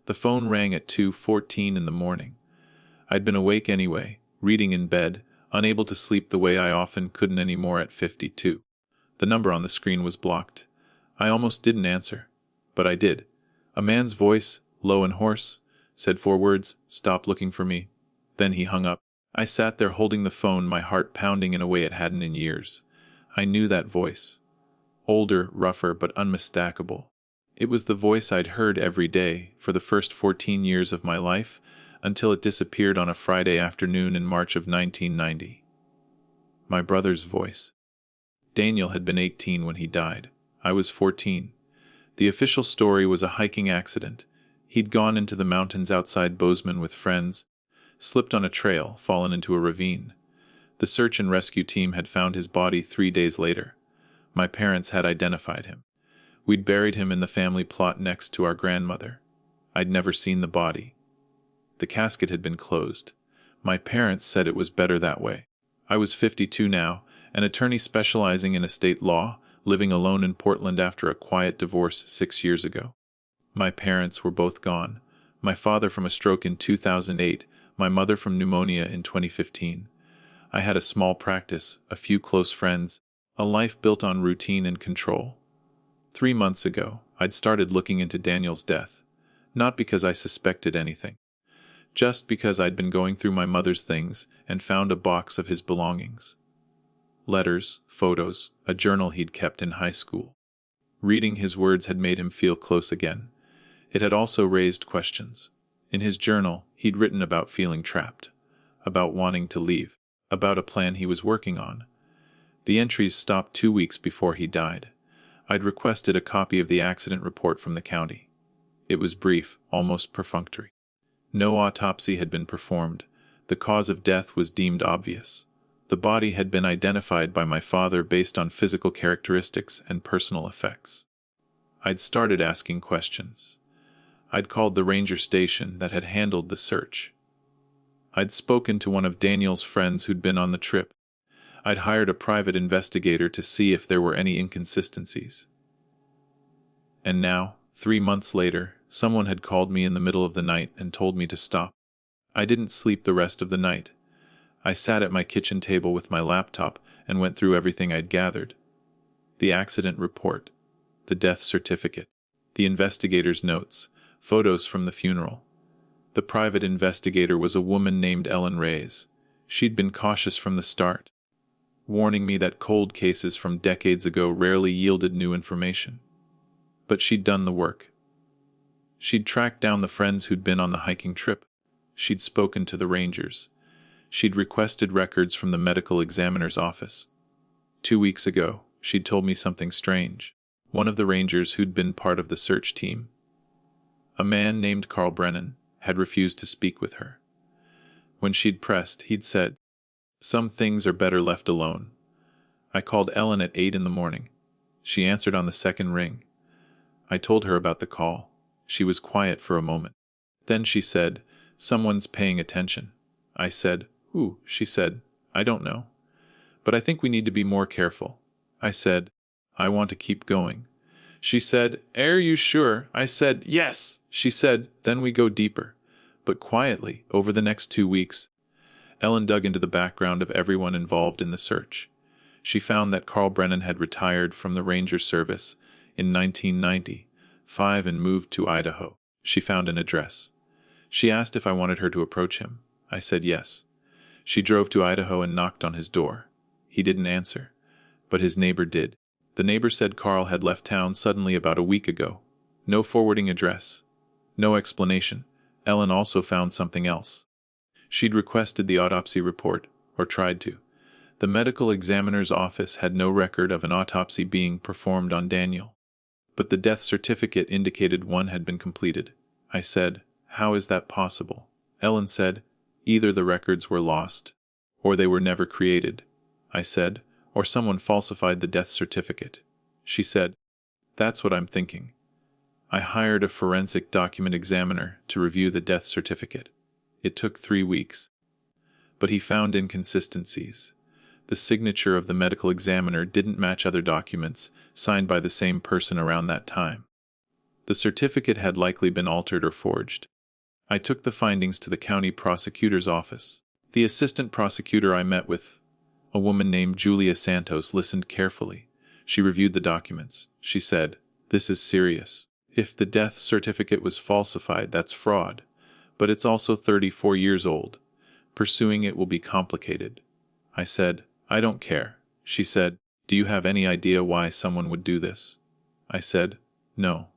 The phone rang at 2:14 in the morning. I'd been awake anyway, reading in bed, unable to sleep the way I often couldn't anymore at 52. The number on the screen was blocked. I almost didn't answer, but I did. A man's voice, low and hoarse, said 4 words, "Stop looking for me." Then he hung up. I sat there holding the phone, my heart pounding in a way it hadn't in years. I knew that voice. Older, rougher, but unmistakable. It was the voice I'd heard every day for the first 14 years of my life, until it disappeared on a Friday afternoon in March of 1990. My brother's voice. Daniel had been 18 when he died. I was 14. The official story was a hiking accident. He'd gone into the mountains outside Bozeman with friends, slipped on a trail, fallen into a ravine. The search and rescue team had found his body 3 days later. My parents had identified him. We'd buried him in the family plot next to our grandmother. I'd never seen the body. The casket had been closed. My parents said it was better that way. I was 52 now, an attorney specializing in estate law, living alone in Portland after a quiet divorce 6 years ago. My parents were both gone. My father from a stroke in 2008, my mother from pneumonia in 2015. I had a small practice, a few close friends, a life built on routine and control. 3 months ago, I'd started looking into Daniel's death, not because I suspected anything, just because I'd been going through my mother's things and found a box of his belongings. Letters, photos, a journal he'd kept in high school. Reading his words had made him feel close again. It had also raised questions. In his journal, he'd written about feeling trapped, about wanting to leave, about a plan he was working on. The entries stopped 2 weeks before he died. I'd requested a copy of the accident report from the county. It was brief, almost perfunctory. No autopsy had been performed. The cause of death was deemed obvious. The body had been identified by my father based on physical characteristics and personal effects. I'd started asking questions. I'd called the ranger station that had handled the search. I'd spoken to one of Daniel's friends who'd been on the trip. I'd hired a private investigator to see if there were any inconsistencies. And now, 3 months later, someone had called me in the middle of the night and told me to stop. I didn't sleep the rest of the night. I sat at my kitchen table with my laptop and went through everything I'd gathered. The accident report, the death certificate, the investigator's notes, photos from the funeral. The private investigator was a woman named Ellen Reyes. She'd been cautious from the start, warning me that cold cases from decades ago rarely yielded new information. But she'd done the work. She'd tracked down the friends who'd been on the hiking trip. She'd spoken to the rangers. She'd requested records from the medical examiner's office. 2 weeks ago, she'd told me something strange. One of the rangers who'd been part of the search team, a man named Carl Brennan, had refused to speak with her. When she'd pressed, he'd said, "Some things are better left alone." I called Ellen at 8 in the morning. She answered on the second ring. I told her about the call. She was quiet for a moment. Then she said, "Someone's paying attention." I said, "Who?" She said, "I don't know. But I think we need to be more careful." I said, "I want to keep going." She said, "Are you sure?" I said, "Yes." She said, "Then we go deeper." But quietly, over the next 2 weeks, Ellen dug into the background of everyone involved in the search. She found that Carl Brennan had retired from the Ranger Service in 1995 and moved to Idaho. She found an address. She asked if I wanted her to approach him. I said yes. She drove to Idaho and knocked on his door. He didn't answer, but his neighbor did. The neighbor said Carl had left town suddenly about a week ago. No forwarding address. No explanation. Ellen also found something else. She'd requested the autopsy report, or tried to. The medical examiner's office had no record of an autopsy being performed on Daniel. But the death certificate indicated one had been completed. I said, "How is that possible?" Ellen said, "Either the records were lost, or they were never created." I said, "Or someone falsified the death certificate." She said, "That's what I'm thinking." I hired a forensic document examiner to review the death certificate. It took 3 weeks. But he found inconsistencies. The signature of the medical examiner didn't match other documents signed by the same person around that time. The certificate had likely been altered or forged. I took the findings to the county prosecutor's office. The assistant prosecutor I met with, a woman named Julia Santos, listened carefully. She reviewed the documents. She said, "This is serious. If the death certificate was falsified, that's fraud. But it's also 34 years old. Pursuing it will be complicated." I said, "I don't care." She said, "Do you have any idea why someone would do this?" I said, "No.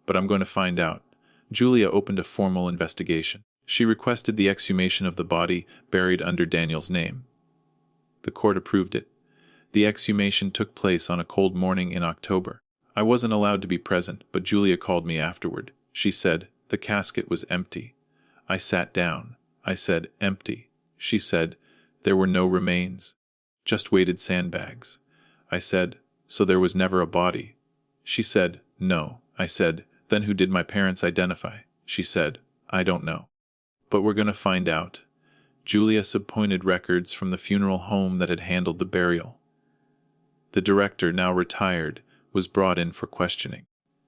But I'm going to find out." Julia opened a formal investigation. She requested the exhumation of the body buried under Daniel's name. The court approved it. The exhumation took place on a cold morning in October. I wasn't allowed to be present, but Julia called me afterward. She said, "The casket was empty." I sat down. I said, "Empty." She said, "There were no remains. Just weighted sandbags." I said, "So there was never a body?" She said, "No." I said, "Then who did my parents identify?" She said, "I don't know. But we're going to find out." Julia subpoenaed records from the funeral home that had handled the burial. The director, now retired, was brought in for questioning.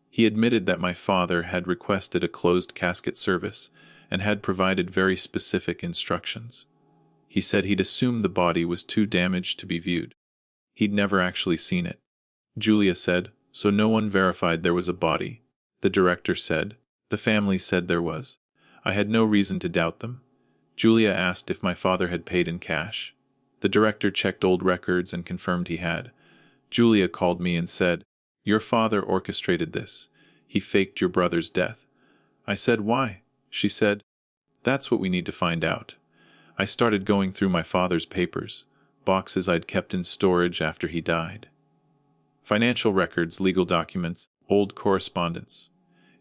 He admitted that my father had requested a closed casket service and had provided very specific instructions. He said he'd assumed the body was too damaged to be viewed. He'd never actually seen it. Julia said, "So no one verified there was a body?" The director said, "The family said there was. I had no reason to doubt them." Julia asked if my father had paid in cash. The director checked old records and confirmed he had. Julia called me and said, "Your father orchestrated this. He faked your brother's death." I said, "Why?" She said, "That's what we need to find out." I started going through my father's papers, boxes I'd kept in storage after he died. Financial records, legal documents, old correspondence.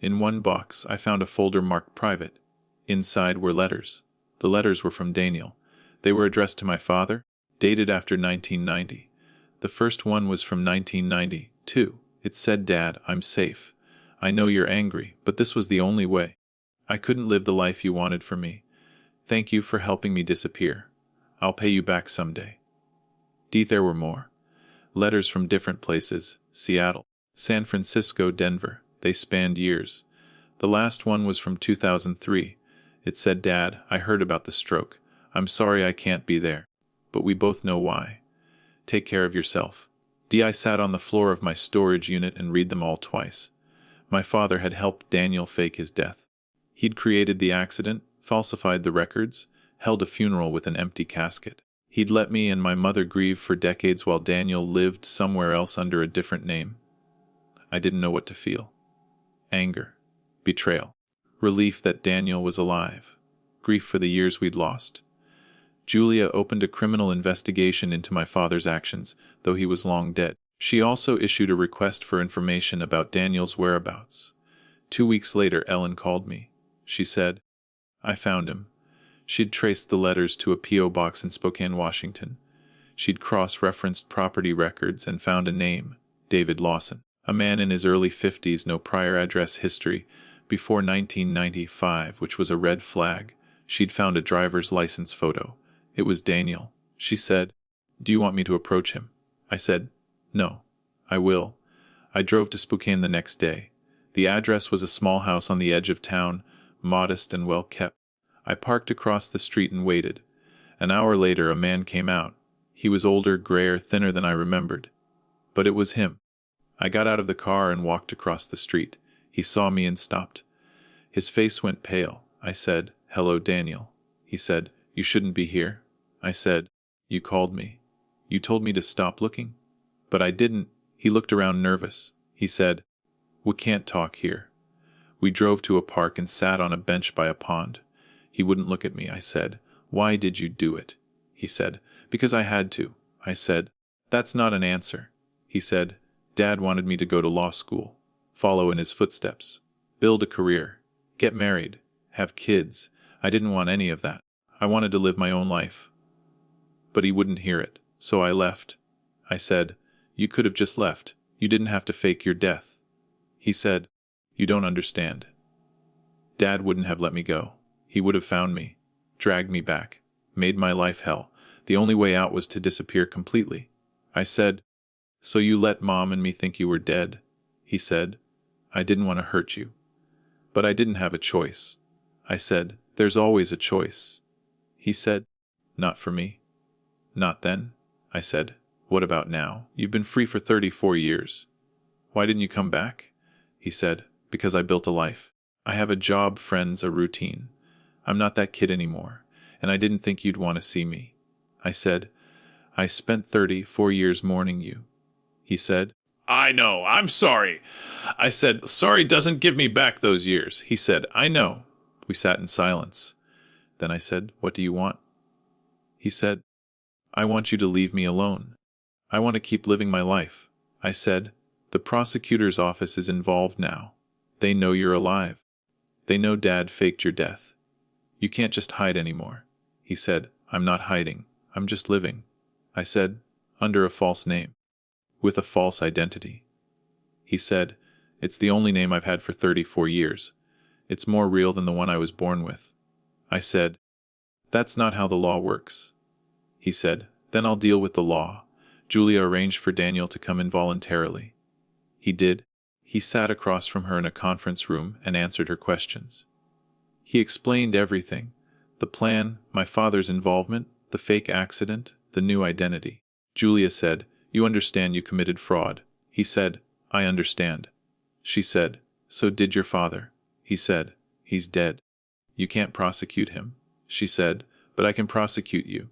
In one box, I found a folder marked private. Inside were letters. The letters were from Daniel. They were addressed to my father, dated after 1990. The first one was from 1992. It said, "Dad, I'm safe. I know you're angry, but this was the only way. I couldn't live the life you wanted for me. Thank you for helping me disappear. I'll pay you back someday." There were more. Letters from different places: Seattle, San Francisco, Denver. They spanned years. The last one was from 2003. It said, "Dad, I heard about the stroke. I'm sorry I can't be there. But we both know why. Take care of yourself." I sat on the floor of my storage unit and read them all twice. My father had helped Daniel fake his death. He'd created the accident, falsified the records, held a funeral with an empty casket. He'd let me and my mother grieve for decades while Daniel lived somewhere else under a different name. I didn't know what to feel. Anger, betrayal, relief that Daniel was alive, grief for the years we'd lost. Julia opened a criminal investigation into my father's actions, though he was long dead. She also issued a request for information about Daniel's whereabouts. 2 weeks later, Ellen called me. She said, "I found him." She'd traced the letters to a P.O. box in Spokane, Washington. She'd cross-referenced property records and found a name, David Lawson, a man in his early 50s, no prior address history, before 1995, which was a red flag. She'd found a driver's license photo. It was Daniel. She said, "Do you want me to approach him?" I said, "No, I will." I drove to Spokane the next day. The address was a small house on the edge of town, modest and well kept. I parked across the street and waited. An hour later, a man came out. He was older, grayer, thinner than I remembered. But it was him. I got out of the car and walked across the street. He saw me and stopped. His face went pale. I said, "Hello, Daniel." He said, "You shouldn't be here." I said, "You called me. You told me to stop looking." "But I didn't." He looked around nervous. He said, "We can't talk here." We drove to a park and sat on a bench by a pond. He wouldn't look at me. I said, "Why did you do it?" He said, "Because I had to." I said, "That's not an answer." He said, "Dad wanted me to go to law school, follow in his footsteps, build a career, get married, have kids. I didn't want any of that. I wanted to live my own life." But he wouldn't hear it, so I left. I said, "You could have just left. You didn't have to fake your death." He said, "You don't understand. Dad wouldn't have let me go. He would have found me, dragged me back, made my life hell. The only way out was to disappear completely." I said, "So you let Mom and me think you were dead?" He said, I didn't want to hurt you. But I didn't have a choice. I said, there's always a choice. He said, not for me. Not then. I said, what about now? You've been free for 34 years. Why didn't you come back? He said, because I built a life. I have a job, friends, a routine. I'm not that kid anymore, and I didn't think you'd want to see me. I said, I spent 34 years mourning you. He said, I know, I'm sorry. I said, sorry doesn't give me back those years. He said, I know. We sat in silence. Then I said, what do you want? He said, I want you to leave me alone. I want to keep living my life. I said, the prosecutor's office is involved now. They know you're alive. They know Dad faked your death. You can't just hide anymore. He said, I'm not hiding. I'm just living. I said, under a false name. With a false identity. He said, it's the only name I've had for 34 years. It's more real than the one I was born with. I said, that's not how the law works. He said, then I'll deal with the law. Julia arranged for Daniel to come in voluntarily. He did. He sat across from her in a conference room and answered her questions. He explained everything. The plan, my father's involvement, the fake accident, the new identity. Julia said, you understand you committed fraud. He said, I understand. She said, so did your father. He said, he's dead. You can't prosecute him. She said, but I can prosecute you.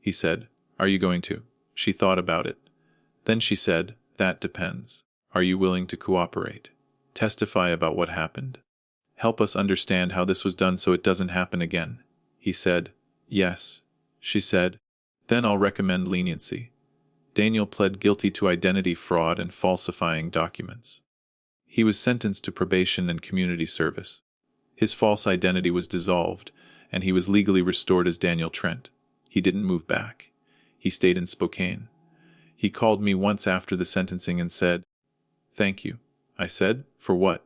He said, are you going to? She thought about it. Then she said, that depends. Are you willing to cooperate? Testify about what happened? Help us understand how this was done so it doesn't happen again. He said, yes. She said, then I'll recommend leniency. Daniel pled guilty to identity fraud and falsifying documents. He was sentenced to probation and community service. His false identity was dissolved, and he was legally restored as Daniel Trent. He didn't move back. He stayed in Spokane. He called me once after the sentencing and said, thank you. I said, for what?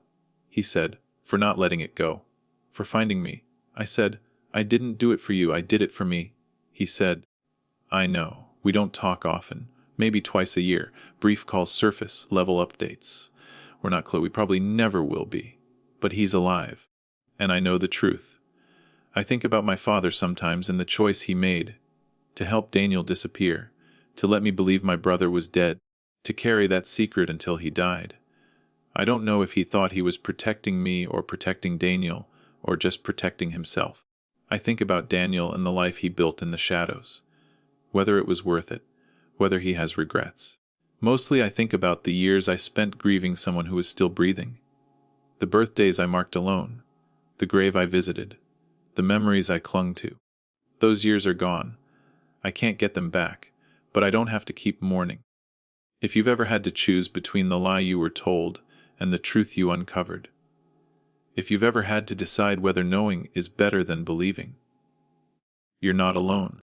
He said, for not letting it go. For finding me. I said, I didn't do it for you, I did it for me. He said, I know. We don't talk often. Maybe twice a year. Brief calls surface, level updates. We're not close. We probably never will be. But he's alive. And I know the truth. I think about my father sometimes and the choice he made. To help Daniel disappear. To let me believe my brother was dead. To carry that secret until he died. I don't know if he thought he was protecting me or protecting Daniel, or just protecting himself. I think about Daniel and the life he built in the shadows. Whether it was worth it. Whether he has regrets. Mostly I think about the years I spent grieving someone who was still breathing. The birthdays I marked alone. The grave I visited. The memories I clung to. Those years are gone. I can't get them back, but I don't have to keep mourning. If you've ever had to choose between the lie you were told and the truth you uncovered. If you've ever had to decide whether knowing is better than believing. You're not alone.